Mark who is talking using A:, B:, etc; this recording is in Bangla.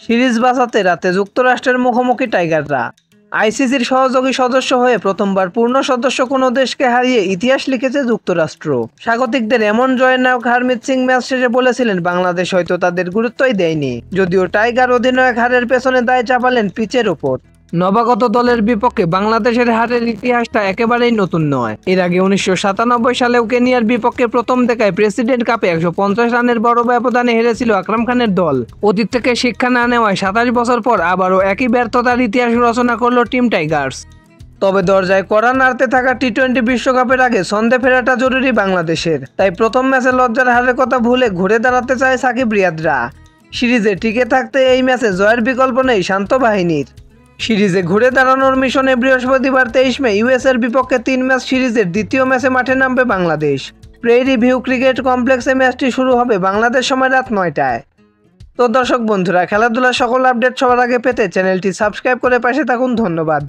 A: সিরিজ বাঁচাতে রাতে যুক্তরাষ্ট্রের মুখোমুখি টাইগাররা। আইসিসির সহযোগী সদস্য হয়ে প্রথমবার পূর্ণ সদস্য কোনো দেশকে হারিয়ে ইতিহাস লিখেছে যুক্তরাষ্ট্র। স্বাগতিকদের এমন জয়ের নায়ক হারমিত সিং ম্যাচ শেষে বলেছিলেন, বাংলাদেশ হয়তো তাদের গুরুত্বই দেয়নি। যদিও টাইগার অধিনায়ক হারের পেছনে দায় চাপালেন পিচের ওপর। নবাগত দলের বিপক্ষে বাংলাদেশের হারের ইতিহাসটা একেবারেই নতুন নয়। এর আগে 1997 সালেও কেনিয়ার বিপক্ষে প্রথম দেখায় প্রেসিডেন্ট কাপে 150 রানের বড় ব্যবধানে হেরেছিল আকরাম খানের দল। অতীত থেকে শিক্ষা না নেওয়ায় 27 বছর পর আবারও একই ব্যর্থতার ইতিহাস রচনা করল টিম টাইগার্স। তবে দরজায় কড়া নাড়তে থাকা টি-20 বিশ্বকাপের আগে ছন্দে ফেরাটা জরুরি বাংলাদেশের। তাই প্রথম ম্যাচে লজ্জার হারের কথা ভুলে ঘুরে দাঁড়াতে চায় সাকিব রিয়াদরা। সিরিজে টিকে থাকতে এই ম্যাচে জয়ের বিকল্প নেই শান্ত বাহিনীর। সিরিজে ঘুরে দাঁড়ানোর মিশনে বৃহস্পতিবার 23 মে ইউএসের বিপক্ষে 3 ম্যাচ সিরিজের দ্বিতীয় ম্যাচে মাঠে নামবে বাংলাদেশ। প্রেইরি ভিউ ক্রিকেট কমপ্লেক্সে ম্যাচটি শুরু হবে বাংলাদেশ সময় রাত 9টায়। তো দর্শক বন্ধুরা, খেলাধুলার সকল আপডেট সবার আগে পেতে চ্যানেলটি সাবস্ক্রাইব করে পাশে থাকুন। ধন্যবাদ।